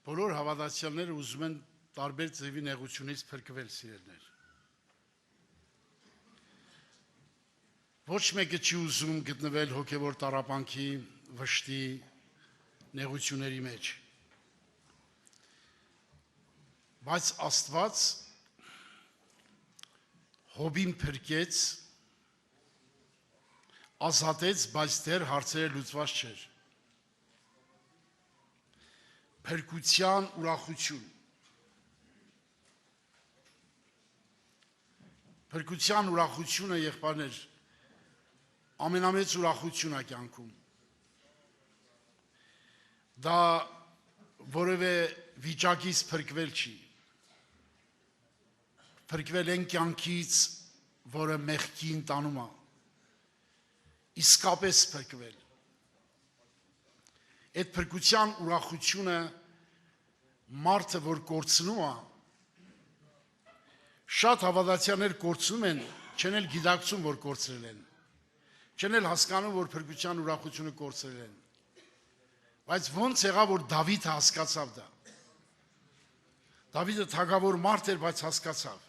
Բոլոր հավատացյալները ուզում են տարբեր ձևի նեղությունից փրկվել, սիրելիներ։ Ոչ մեկը չի ուզում գտնվել հոգևոր տառապանքի, վշտի, նեղությունների մեջ։ Բայց Աստված Հոբին փրկեց, ազատեց, բայց դեռ հարցերը լուծված չէր։ Փրկության ուրախություն։ Փրկության ուրախությունը, եղբայրներ, ամենամեծ ուրախությունն է կյանքում։ Դա որևէ վիճակից փրկվել չի։ Փրկվել են կյանքից, որը մեղքի ընտանում է։ Իսկապես փրկվել։ Այդ փրկության ուրախությունը մարդը, որ կորցնում է, շատ հավատացյալներ կորցնում են, չեն էլ գիտակցում, որ կորցրել են, չեն էլ հասկանում, որ փրկության ուրախությունը կորցրել են։ Բայց ոնց եղավ, որ Դավիթը հասկացավ դա։ Դավիթը թագավոր մարդ էր, բայց հասկացավ,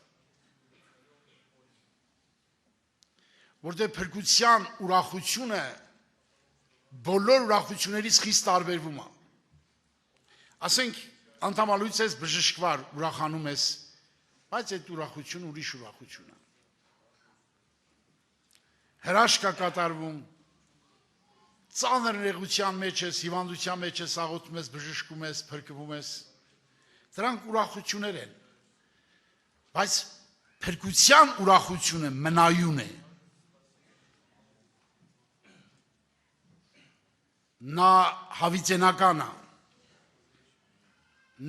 որտեղ փրկության ուրախությունը բոլոր ուրախություններից խիստ տարբերվում է։ Ասենք, անդամալույց ես բժշկվար, ուրախանում ես, բայց այդ ուրախությունը ուրիշ ուրախություն է։ Հրաշք է կատարվում, ծանր նեղության մեջ ես, հիվանդության մեջ ես, աղոթում ես, բժշկում ես, փրկվում ես։ Դրանք ուրախություններ են։ Բայց փրկության ուրախությունը մնայուն է։ Նա հավիտենական է,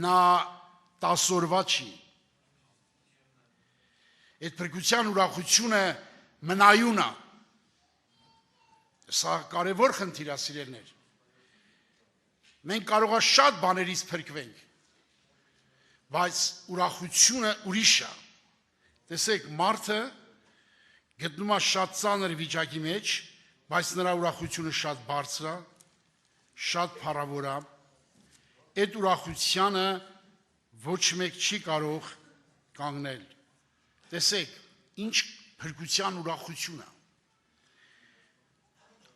նա 10 օրվա չի։ Այդ փրկության ուրախությունը մնայուն է։ Սա կարևոր խնդիր է, սիրելիներ։ Մենք կարող է շատ բաներից փրկվենք, բայց ուրախությունը ուրիշ է։ Տեսեք, մարդը գտնում է շատ ծանր վիճակի մեջ, բայց նրա ուրախությունը շատ բարձր է, շատ փառավոր է։ Այդ ուրախությանը ոչ մեկ չի կարող կանգնել։ Տեսեք, ինչ փրկության ուրախություն է։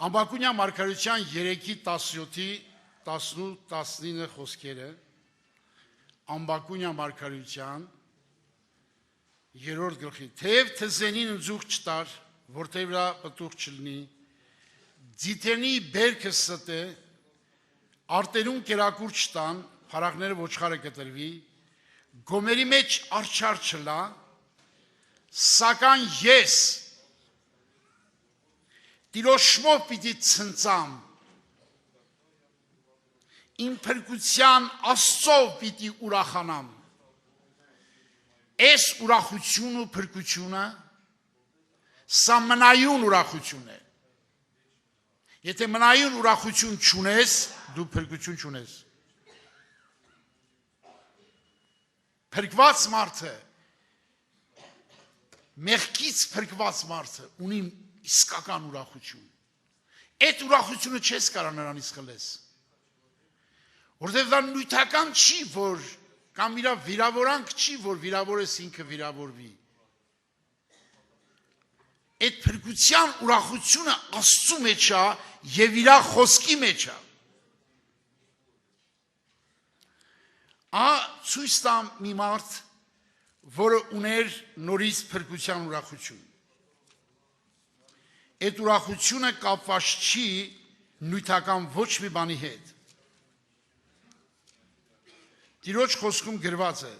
Ամբակունյան մարգարեության 3:17-ի 18-19 խոսքերը, Ամբակունյան մարգարեության 3-րդ գլխի, թեև թզենին ընձուղ չտար, որտեղ վրա պտուղ չլինի, ձիթենի բերքը ստե, արտերուն կերակուր չտան, փարաղները ոչխարը կտրվի, գոմերի մեջ արջար չլա, սակայն ես Տիրոջմով պիտի ցնծամ, իմ փրկության Աստծով պիտի ուրախանամ։ Այս ուրախությունը, փրկությունը, սա մնայուն ուրախություն է։ Եթե մնայուն ուրախություն չունես, դու փրկություն չունես։ Փրկված մարդը, մեղքից փրկված մարդը ունի իսկական ուրախություն։ Այդ ուրախությունը չես կարող նրանից խլես։ Որտեղ դա նյութական չի, որ կամ իր վիրավորանք չի, որ վիրավորես ինքը վիրավորվի։ Այդ փրկության ուրախությունը Աստծու մեջ է եւ իր խոսքի մեջ է։ Ցույց տամ մի մարդ, որը ուներ նորից փրկության ուրախություն։ Այդ ուրախությունը կապված չի նյութական ոչ մի բանի հետ։ Տիրոջ խոսքում գրված է.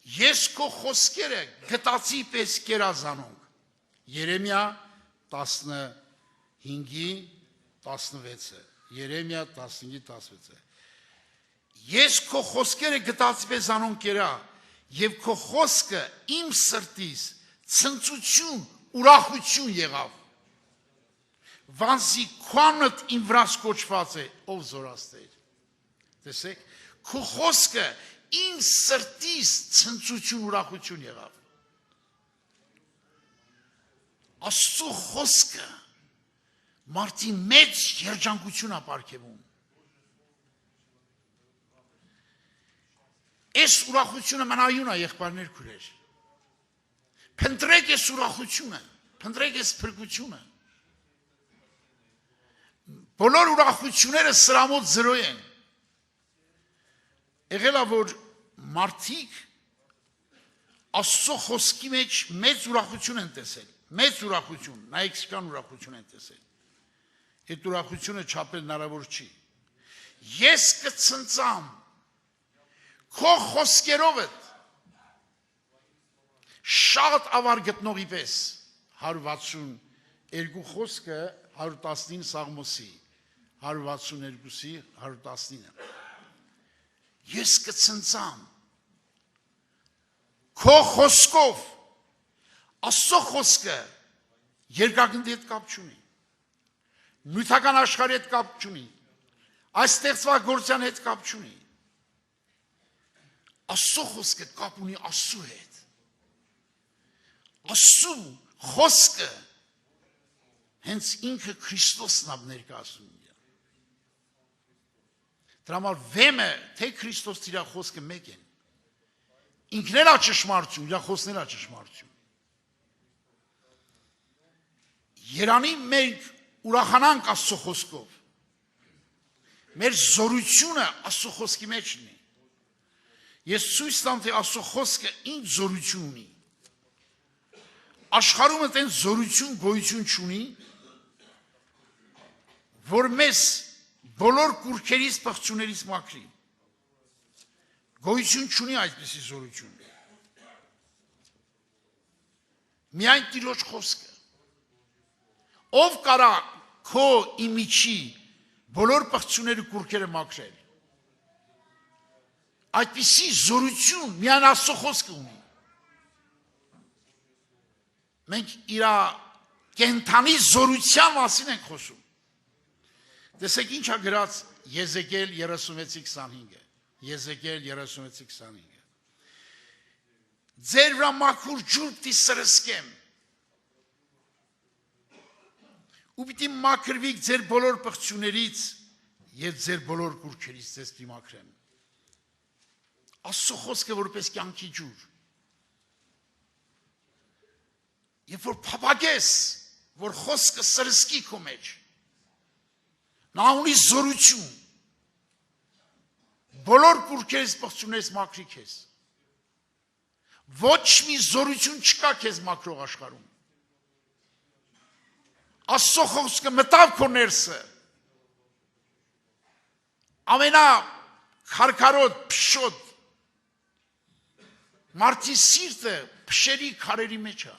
ես քո խոսքերը գտածի պես կերազանոնք։ Երեմիա 15:16։ Երեմիա 15:16։ Ես քո խոսքերը գտածի պես անոնք կերա, եւ քո խոսքը իմ սրտից ցնծություն, ուրախություն եղավ։ Վանսի քոնդ իմ վրաս կոչված է, ով զորաստեր։ Տեսեք, քո խոսքը իմ սրտից ցնծություն, ուրախություն եղավ։ Աստծո խոսքը մարդի մեծ երջանկություն է ապարգևում։ Այս ուրախությունը մնայուն է եղբայրներ քուրեր։ Փնտրեք այս ուրախությունը, փնտրեք այս փրկությունը։ Բոլոր ուրախությունները սրամոտ զրո են։ Եղել է որ մարդիկ Աստծո խոսքի մեջ մեծ ուրախություն են տեսել, մեծ ուրախություն, նայեցկան ուրախություն են տեսել։ Այդ ուրախությունը չափել հնարավոր չի։ Ես կցնծամ քո խոսքերով շատ ավար գտնողի պես 162 խոսքը 119 Սաղմոսի 162-ի 119 Ես կցնծամ քո խոսքով Աստծո խոսքը երկակնդի հետ կապ չունի նյութական աշխարհի հետ կապ չունի այս ստեղծվագործության հետ կապ չունի Աստծո խոսքը կապ ունի Աստծո հետ Աստծո խոսքը հենց ինքը Քրիստոսն է ներկայացնում Դրա համար վեմը թե Քրիստոս իր խոսքը մեկ են ինքն էլ է ճշմարտություն իր խոսքն էլ է ճշմարտություն Երանի մենք ուրախանանք Աստծո խոսքով մեր զորությունը Աստծո խոսքի մեջն է Ես ցույց տամ թե Աստծո խոսքը ինչ զորություն ունի Աշխարհում այդեն զորություն գոյություն չունի որ մեզ բոլոր կուրքերից պղծուներից մաքրի գոյություն չունի այդպիսի զորություն միայն Տիրոջ խոսքը ով կարա քո իմիջի բոլոր պղծուները կուրքերը մաքրել այդպիսի զորություն միայն Աստծո խոսքը ունի մենք իր կենթանի զորության մասին ենք խոսում Տեսեք ինչ է գրած Եզեկիել 36:25-ը Եզեկիել 36:25-ը Ձեր վրա մաքուր ջուր պիտի սրսկեմ ու պիտի մաքրվիք ձեր բոլոր պղծուներից եւ ձեր բոլոր կուրքերից ձեզ պիտի մաքրեմ Աստծո խոսքը որպես կյանքի ջուր Երբ որ փապագես որ խոսքը սրսկի քո մեջ Նա ունի զորություն բոլոր կուրքերից պղծուներից մաքրի քեզ ոչ մի զորություն չկա քեզ մաքրող աշխարհում Աստծո խոսքը մտավ քո ներսը ամենա քարքարոտ փշոտ մարդի սիրտը փշերի քարերի մեջ է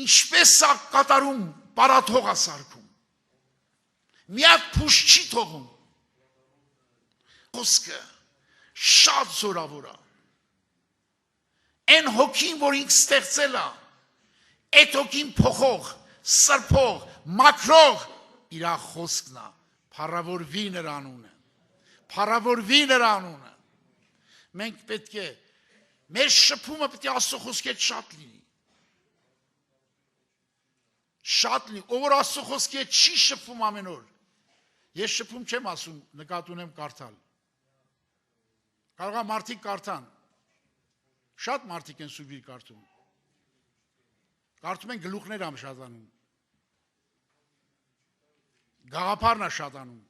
ինչպես է կատարում պարաթող է սարքում մի հատ փուշ չի թողում խոսքը շատ զորավոր է այն հոգին որ ինք ստեղծել է այդ հոգին փոխող սրբող մաքրող իր խոսքն է փառավորվի նրա անունը փառավորվի նրա անունը մենք պետք է մեր շփումը պետք է Աստծո խոսքի հետ շատ լինի շատ լինի ով որ Աստծո խոսքի հետ չի շփվում ամեն օր Ես շփում չեմ ասում, նկատի ունեմ կարդալ։ Կարող է մարդիկ կարդան։ Շատ մարդիկ են սուրբի կարդում։ Կարդում են գլուխներ ամ շատանում։ Գաղափարն է շատանում։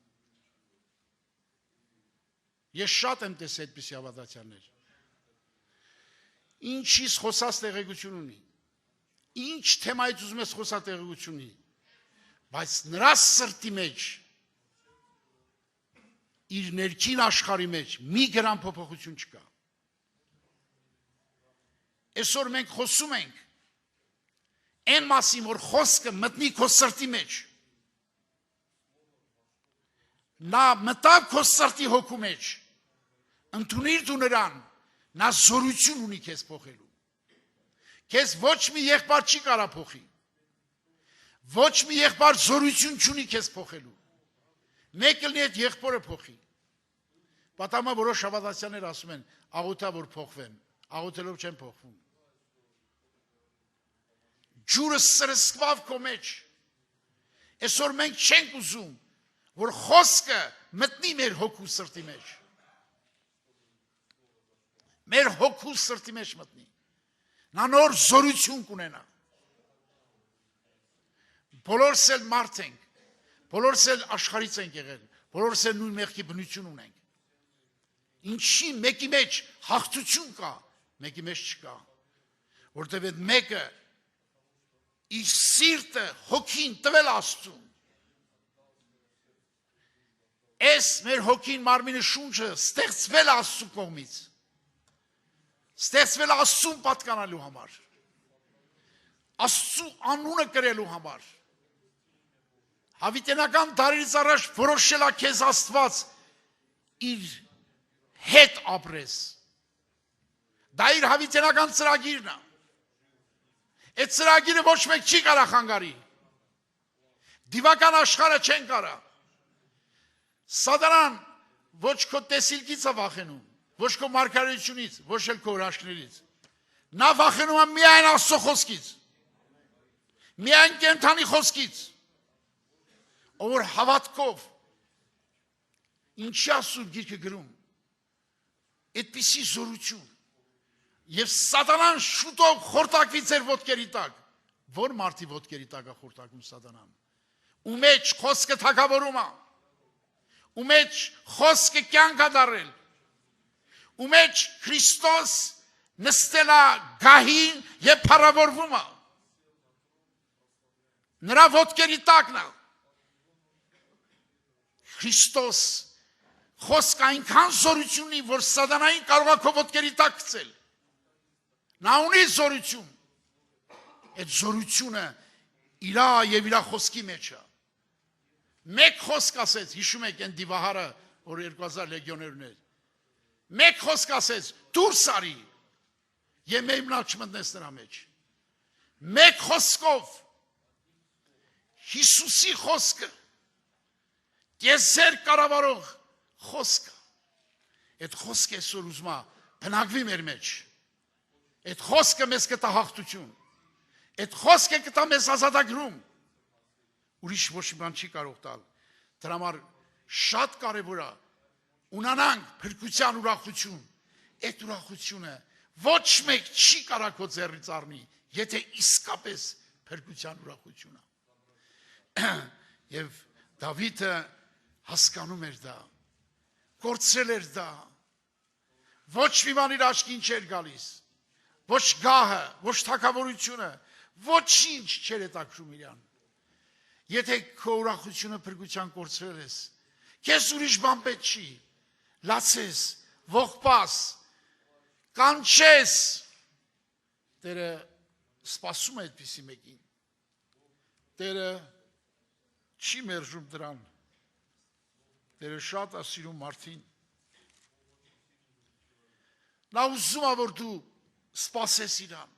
Ես շատ եմ տեսել այդպիսի հավատացյալներ։ Ինչից խոսած տեղեկություն ունի։ Ինչ թեմայից ուզում ես խոսա տեղեկություն ունի։ Բայց նրա սրտի մեջ իր ներքին աշխարհի մեջ մի գրամ փոփոխություն չկա։ Այսօր մենք խոսում ենք այն մասին, որ խոսքը մտնի քո սրտի մեջ։ Նա մտավ քո սրտի հոգու մեջ։ Ընդունիր դու նրան, նա զորություն ունի քեզ փոխելու։ Քեզ ոչ մի եղբայր չի կարա փոխի։ Ոչ մի եղբայր զորություն չունի քեզ փոխելու։ Մեկ լինի այդ եղբորը փոխի։ Պատամա որոշ հավատացյալներ ասում են, աղոթա որ փոխվեմ, աղոթելով չեն փոխվում։ Ջուրը սրսկվավ քո մեջ։ Այսօր մենք չենք ուզում, որ խոսքը մտնի մեր հոգու սրտի մեջ։ մեր հոգու սրտի մեջ մտնի, նա նոր զորություն կունենա։ Բոլորս էլ մարդ ենք, բոլորս էլ աշխարհից ենք եղել, բոլորս էլ նույն մեղքի բնություն ունենք։ Ինչի մեկի մեջ հաղթություն կա, մեկի մեջ չկա, որտեղ այդ մեկը իր սիրտը, հոգին տվել Աստծուն։ Այս մեր հոգին, մարմինը, շունչը ստեղծվել Աստծու կողմից, ստեղծվել Աստծուն պատկանալու համար, Աստծու անունը կրելու համար։ Հավիտենական դարերից առաջ որոշել է քեզ Աստված իր հետ ապրես։ Դա իր հավիտենական ծրագիրն է։ Այդ ծրագիրը ոչ մեկ չի կարա խանգարի։ Դիվական աշխարհը չեն կարա։ Սատանան ոչ քո տեսիլքից է վախենում, ոչ քո մարգարեությունից, ոչ էլ քո հրաշքներից։ Նա վախենում է միայն Աստծո խոսքից, միայն կենդանի խոսքից, ով որ հավատքով ինչի Աստծո գիրքը գրում, այդպիսի զորություն, եւ սատանան շուտով խորտակվի ձեր ոտքերի տակ։ Որ մարդի ոտքերի տակ է խորտակում սատանան։ Ու մեջ խոսքը թագավորում է, ու մեջ խոսքը կյանք է դարել, ու մեջ Քրիստոս նստել է գահին եւ փառավորվում է։ Նրա ոտքերի տակն է։ Քրիստոս խոսքը այնքան զորություն ունի, որ սատանային կարող է քո ոտքերի տակ գցել։ Նա ունի զորություն։ Այդ զորությունը իրա եւ իրա խոսքի մեջ է։ Մեկ խոսք ասեց, հիշում եք այն դիվահարը, որ 2000 լեգիոներ ուներ։ Մեկ խոսք ասեց, դուրս արի, եւ մեմնալ չմտնես նրա մեջ։ Մեկ խոսքով Հիսուսի խոսքը, կեսեր կառավարող խոսքը։ Այդ խոսքը այսօր ուզում է բնակվի մեր մեջ։ Այդ խոսքը մեզ կտա հաղթություն։ Այդ խոսքը կտա մեզ ազատագրում։ Ուրիշ ոչ մի բան չի կարող տալ։ Դրա համար շատ կարևոր է ունենանք փրկության ուրախություն։ Այդ ուրախությունը ոչ մեկ չի կարող քո ձեռից առնի, եթե իսկապես փրկության ուրախություն է։ Եվ Դավիթը հասկանում էր դա, կորցրել էր դա։ Ոչ մի բան իր աչքին չէր գալիս։ Ոչ գահը, ոչ թագավորությունը, ոչինչ չէր հետաքրում իրան։ Եթե քո ուրախությունը փրկության կորցրել ես, քեզ ուրիշ բան պետք չի։ Լացես, ողբաս, կանչես։ Տերը սպասում է այդպիսի մեկին։ Տերը չի մերժում դրան։ Տերը շատ է սիրում մարդին։ Նա ուզում է, որ դու սպասես իրան։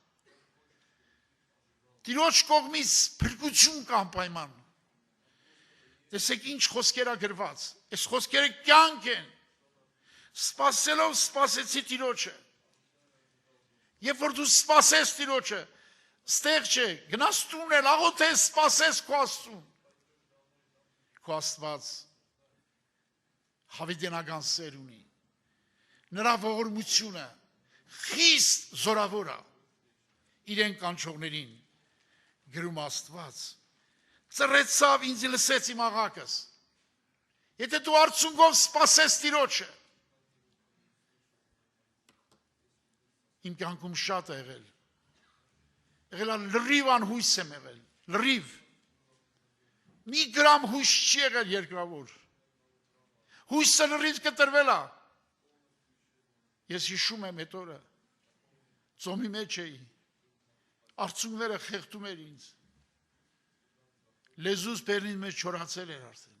Տիրոջ կողմից փրկություն կա անպայման։ Տեսեք ինչ խոսքեր է գրված։ Այս խոսքերը կյանք են։ Սպասելով սպասեցի Տիրոջը։ Երբ որ դու սպասես Տիրոջը, ստեղ չէ, գնաս տուն էլ աղոթես, սպասես քո Աստծուն։ Քո Աստված հավիտենական սեր ունի։ Նրա ողորմությունը խիստ զորավոր է իրեն կանչողներին։ Գրում Աստված ծռեցավ ինձ լսեց իմ աղակս։ Եթե դու արցունքով սպասես Տիրոջը, իմ կյանքում շատ է եղել։ Եղել է լրիվ անհույս եմ եղել, լրիվ։ Մի գրամ հույս չի եղել երկրավոր։ Հույսը լրիվ կտրվել է։ Ես հիշում եմ այդ օրը, ծոմի մեջ էի, արցունքները խեղդում էր ինձ, լեզուս բերնին մեջ չորացել էր արդեն,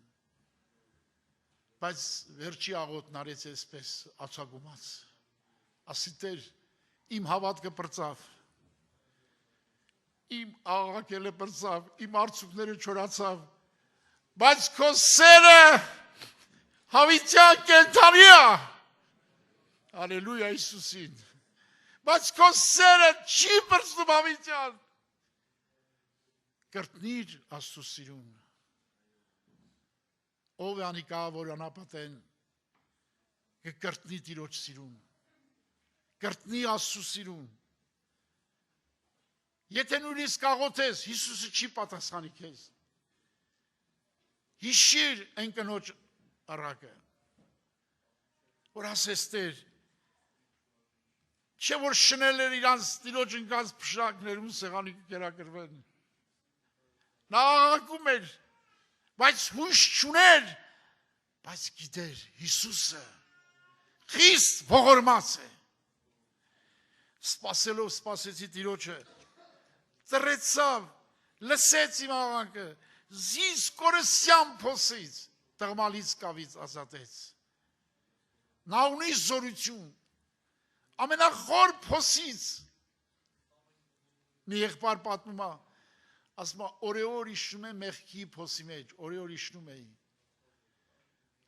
բայց վերջի աղոթն արեց այսպես ացագումած, ասի Տեր, իմ հավատքը պրծավ, իմ աղակելը պրծավ, իմ արցունքները չորացավ, բայց քո սերը հավիտյան կենդանի է, Ալելույա Հիսուսին, բայց քո սերը չի պրծնում հավիտյան, կրտնիր Աստծո սիրուն, ով է անիկա, որ անապատեն, կկրտնի Տիրոջ սիրուն, կրտնի Աստծո սիրուն։ Եթե նույնիսկ աղոթես, Հիսուսը չի պատասխանի քեզ։ Հիշիր այն կնոջ առակը, որ ասես Տեր, չէ որ շնել էր իրանց տիրոջ ընկած փշակներում սեղանի կերակրվեն։ Նա աղաղակում էր, բայց հույս չուներ, բայց գիտեր Հիսուսը խիստ ողորմած է։ Սպասելով սպասեցի տիրոջը, ծռեցավ, լսեց իմ աղաղակը, զիս կորսյան փոսից, տղմալից կավից ազատեց։ Նա ունի զորություն, ամենախոր փոսից։ Մի եղբայր պատմում է, ասում է, օրեօր իջնում եմ մեղքի փոսի մեջ, օրեօր իջնում էի։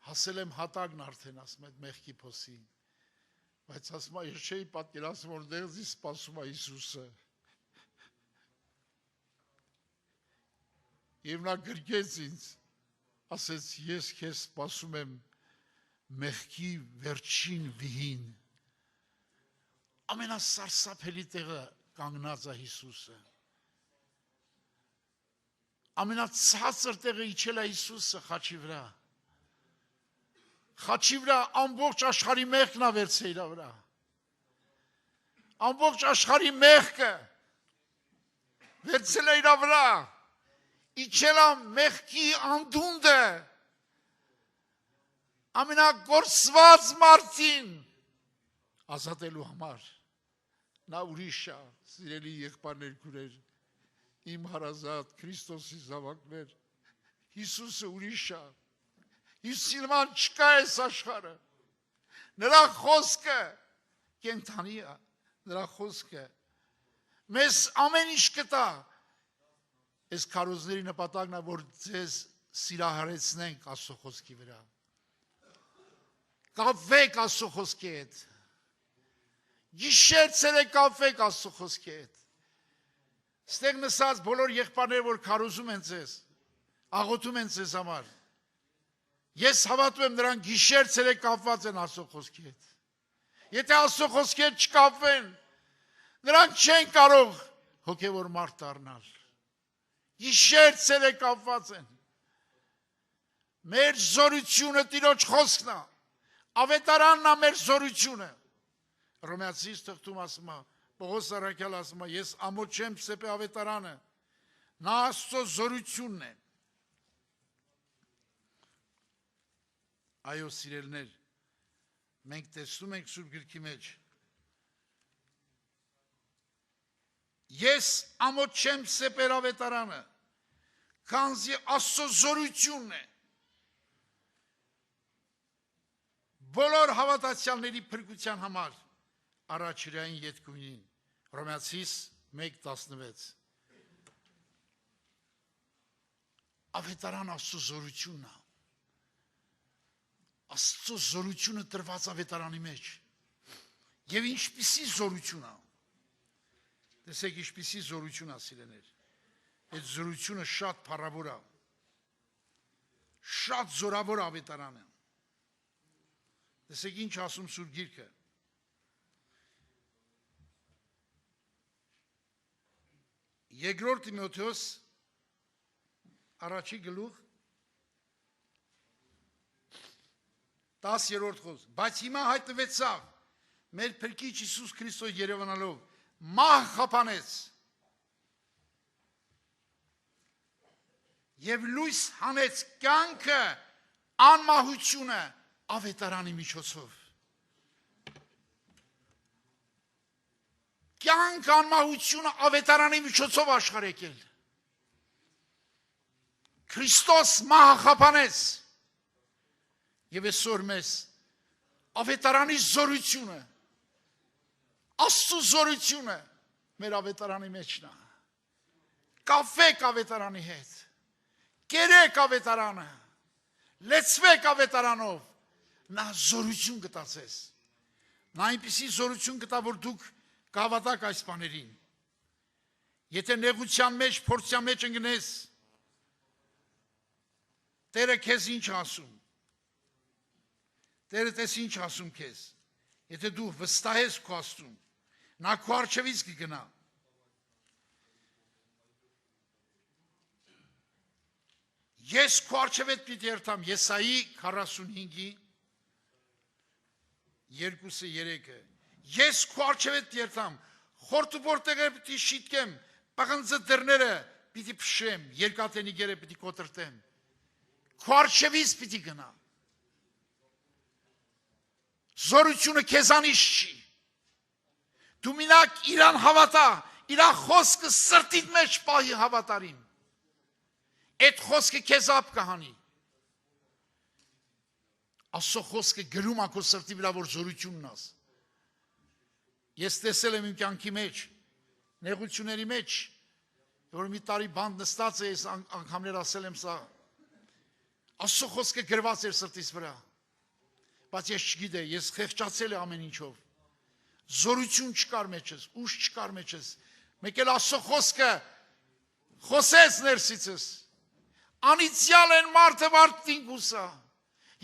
Հասել եմ հատակն արդեն, ասում է, մեղքի փոսի։ Բայց ասում է, ես չէի պատկերացնում, որ դեղձի սպասում է Հիսուսը։ Եվ նա գրկեց ինձ, ասեց, ես քեզ սպասում եմ մեղքի վերջին վիհին։ Ամենասարսափելի տեղը կանգնած է Հիսուսը։ Ամենացածր տեղը իջել է Հիսուսը խաչի վրա։ Խաչի վրա ամբողջ աշխարհի մեղքն է վերցել իր վրա։ Ամբողջ աշխարհի մեղքը վերցել է իր վրա։ Իջել է մեղքի անդունդը։ Ամենագործված մարդին ազատելու համար։ Նա ուրիշ է, սիրելի եղբայրներ, քույրեր, իմ հարազատ Քրիստոսի զավակներ, Հիսուսը ուրիշ է։ Հիսուսի նման չկա այս աշխարհը։ Նրա խոսքը կենդանի է, նրա խոսքը մեզ ամեն ինչ կտա։ Այս քարոզների նպատակն է, որ ձեզ սիրահարեցնենք Աստծո խոսքի վրա։ Կապվեք Աստծո խոսքի հետ։ Գիշեր ցերեկ կապվեք Աստծո խոսքի հետ։ Ստեղ նստած բոլոր եղբայրները, որ քարոզում են ձեզ, աղոթում են ձեզ համար։ Ես հավատում եմ, նրանք գիշեր ցերեկ կապված են Աստծո խոսքի հետ։ Եթե Աստծո խոսքի հետ չկապվեն, նրանք չեն կարող հոգևոր մարդ դառնալ։ Գիշեր ցերեկ կապված են։ Մեր զորությունը Տիրոջ խոսքն է։ Ավետարանն է մեր զորությունը։ Հռոմեացիս թղթում ասում է, Պողոս առաքյալ ասում է, ես ամոթ չեմ սեպե ավետարանը։ Նա Աստծո զորությունն է։ Այո, սիրելիներ, մենք տեսնում ենք Սուրբ Գրքի մեջ։ Ես ամոթ չեմ սեպեր ավետարանը, քանզի Աստծո զորությունն է։ Բոլոր հավատացյալների փրկության համար առաջրային ետգույնին, Հռոմեացիս 1:16։ Ավետարան Աստծո զորությունն է։ Աստծո զորությունը տրված ավետարանի մեջ։ Եվ ինչպիսի զորություն է։ Տեսեք ինչպիսի զորություն է, սիրելիներ։ Այդ զորությունը շատ փառավոր է։ Շատ զորավոր ավետարան է։ Տեսեք ինչ ասում Սուրբ Գիրքը։ Երկրորդ Տիմոթեոս առաջի գլուխ 10-րդ խոսք։ Բայց հիմա հայտնվեցավ մեր Փրկիչ Հիսուս Քրիստոս երևանալով մահ խափանեց եւ լույս հանեց կյանքը անմահությունը ավետարանի միջոցով։ Կյանք անմահությունը ավետարանի միջոցով աշխարհ եկել։ Քրիստոս մահ խափանեց եւ այսօր մեզ ավետարանի զորությունը, Աստծո զորությունը մեր ավետարանի մեջն է։ Կապվեք ավետարանի հետ, կերեք ավետարանը, լեցվեք ավետարանով, նա զորություն կտա ձեզ։ Նա այնպիսի զորություն կտա, որ դուք կհավատաք այս բաներին։ Եթե նեղության մեջ, փորձության մեջ ընկնես, Տերը քեզ ինչ ասում։ Տերը տես ինչ ասում քեզ։ Եթե դու վստահես քո Աստծուն, նա քո առջևից կգնա։ Ես քո առջև պիտի երթամ, Եսայի 45-ի 2-3-ը։ Ես քո առջև երթամ, խորտուբորտեղը պիտի շիտկեմ, պղնձը դռները պիտի փշեմ, երկաթենիգերը պիտի կոտրտեմ։ Քո առջևից պիտի գնա։ Զորությունը քեզանից չի։ Դու մինակ իրան հավատա, իրա խոսքը սրտիդ մեջ պահի հավատարիմ։ Այդ խոսքը քեզ ապ կհանի։ Աստծո խոսքը գրում ա քո սրտի վրա, որ զորություն ունես։ Ես տեսել եմ իմ կյանքի մեջ, նեղությունների մեջ, որ մի տարի բանտ նստած է, ես անգամներ ասել եմ սա։ Աստծո խոսքը գրված էր սրտիս վրա։ Բայց ես չգիտեի, ես խեղճացել եմ ամեն ինչով։ Զորություն չկար մեջս, ուժ չկար մեջս։ Մեկ էլ Աստծո խոսքը խոսեց ներսիցս։ Անիցիալ են մարդը մարդին գուսա։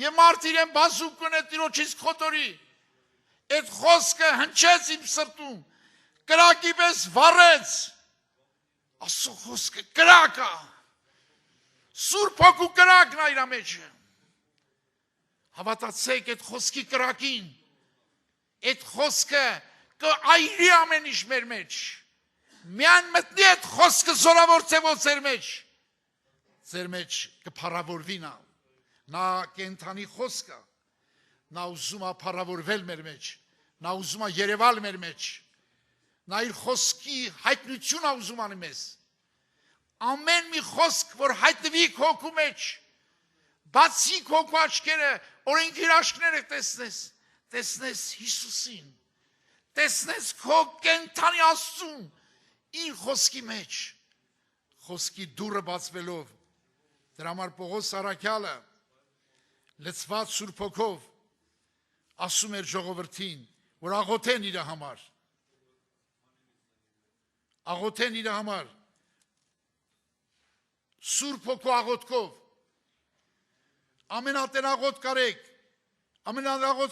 Եվ մարդ իրեն բազուկ կնե տիրոջից խոտորի։ Այդ խոսքը հնչեց իմ սրտում, կրակի պես վառեց։ Աստծո խոսքը կրակ է։ Սուրբ Հոգու կրակն է իր մեջը։ Հավատացեք այդ խոսքի կրակին, այդ խոսքը կայրի ամեն ինչ մեր մեջ, միան մտնի այդ խոսքը զորավոր ձևով ձեր մեջ կփառավորվի նա կենթանի խոսքը, նա ուզում է փառավորվել մեր մեջ, նա ուզում է երևալ մեր մեջ, նա իր խոսքի հայտնությունը ուզում անի մեզ, ամեն մի խոսք, որ հայտնվի քո հոգու մեջ, բացի քո աչքերը, օրենք հրաշքները տեսնես Հիսուսին, տեսնես քո կենթանի Աստծուն, իր խոսքի մեջ, խոսքի դուռը բացվելով, դրա համար Պողոս առաքյալը, լցված Սուրբ Հոգով, ասում էր ժողովրդին, որ աղոթեն իր համար, Սուրբ Հոգու աղոթքով, ամենատենաղոտ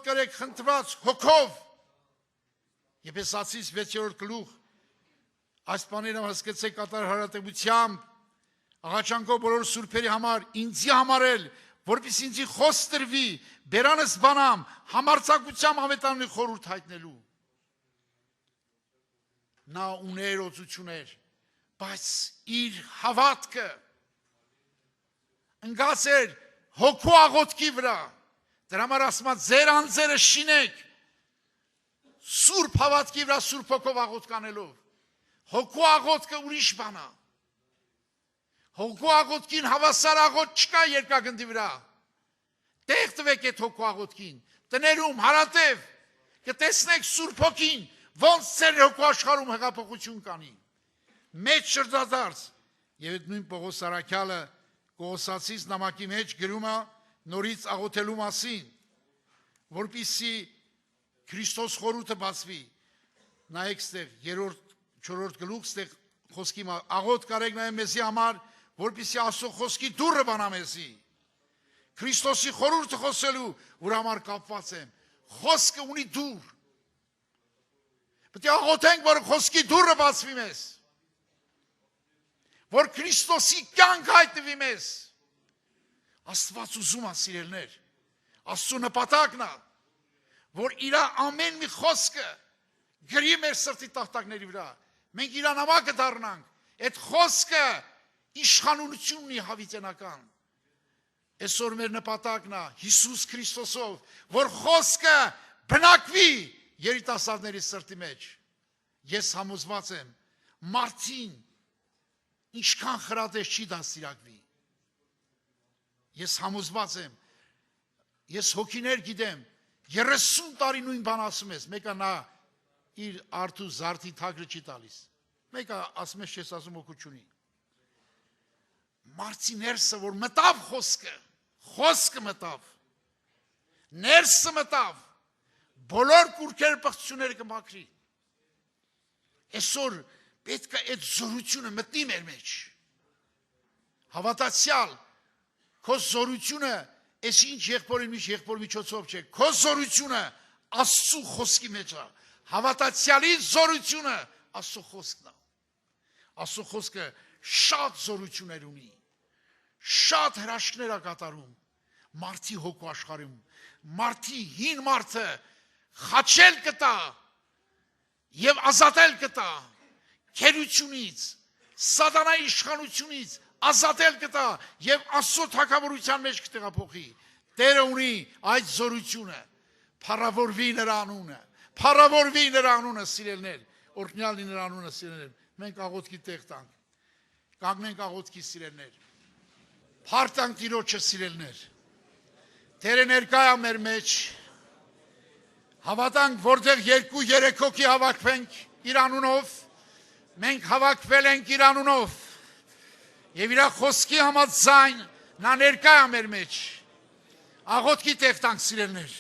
կարեք խնդրված հոգով, Եփեսացիս 6-րդ գլուխ, այս բաները հասկացեք կատար հարատեգությամբ, աղաչանքով բոլոր սուրբերի համար, ինձի համարել, որպես ինձի խոս տրվի, բերանս բանամ, համարձակությամբ ավետարանի խորհուրդ հայտնելու։ Նա ուներ օծություններ, բայց իր հավատքը ընկած էր հոգու աղոթքի վրա, դրա համար ասում է ձեր անձերը շինեք, սուրբ հավատքի վրա Սուրբ Հոգով աղոթք անելով, հոգու աղոթքը ուրիշ բան է, հոգու աղոթքին հավասար աղոթք չկա երկրագնդի վրա, տեղ տվեք այդ հոգու աղոթքին, տներում, հարատև, կտեսնեք Սուրբ Հոգին, ոնց ձեր հոգու աշխարհում հեղափոխություն կանի, մեծ շրջադարձ, եւ այդ նույն Պողոս առաքյալը Կողոսացիս նամակի մեջ գրում է նորից աղոթելու մասին, որպեսզի Քրիստոս խորհուրդը բացվի։ Նայեք ստեղ 3-4 գլուխ ստեղ խոսքի աղոթք կարեք նաև մեզի համար, որպեսզի Աստծո խոսքի դուռը բանա մեզի։ Քրիստոսի խորհուրդը խոսելու, որ համար կապված եմ։ Խոսքը ունի դուռ։ Պետք է աղոթենք, որ խոսքի դուռը բացվի մեզ։ Որ Քրիստոսի կյանք հայտնվի մեզ։ Աստված ուզում է սիրելներ, Աստծո նպատակն է, որ իր ամեն մի խոսքը գրի մեր սրտի տախտակների վրա, մենք իր նամակը դառնանք, այդ խոսքը իշխանություն ունի հավիտենական։ Այսօր մեր նպատակն է Հիսուս Քրիստոսով, որ խոսքը բնակվի երիտասարդների սրտի մեջ։ Ես համոզված եմ, մարդին ինչքան խրատես չի դաստիարակվի։ Ես համոզված եմ, ես հոգիներ գիտեմ, 30 տարի նույն բան ասում ես, մեկը նա իր արթու զարդի թագրը չի տալիս, մեկը ասում ես չես ասում հոգու չունի։ Մարդի ներսը, որ մտավ խոսքը մտավ, ներսը մտավ, բոլոր կուրքեր պղծությունները կմաքրի։ Այսօր պետք է այդ զորությունը մտնի մեր մեջ։ Հավատացյալ, քո զորությունը, այս ինչ եղբորի միջոցով չէ, քո զորությունը Աստծո խոսքի մեջ է։ Հավատացյալի զորությունը Աստծո խոսքն է։ Աստծո խոսքը շատ զորություններ ունի։ Շատ հրաշքներ է կատարում մարդի հոգու աշխարհում։ Մարդի հին մարդը խաչել կտա եւ ազատել կտա քերությունից, սատանայի իշխանությունից ազատել կտա եւ Աստծո թագավորության մեջ կտեղափոխի։ Տերը ունի այդ զորությունը։ Փառավորվի նրա անունը։ Փառավորվի նրա անունը, սիրելներ։ Օրհնյալի նրա անունը, սիրելներ։ Մենք աղոթքի տեղ տանք։ Կանգնենք աղոթքի, սիրելներ։ Փառտանք Տիրոջը, սիրելներ։ Տերը ներկա է մեր մեջ։ Հավատանք, որտեղ 2-3 հոգի հավաքվենք իր անունով, մենք հավաքվել ենք իր անունով։ Եվ իր խոսքի համաձայն նա ներկա է մեր մեջ։ Աղոթքի տեղ տանք, սիրելներ։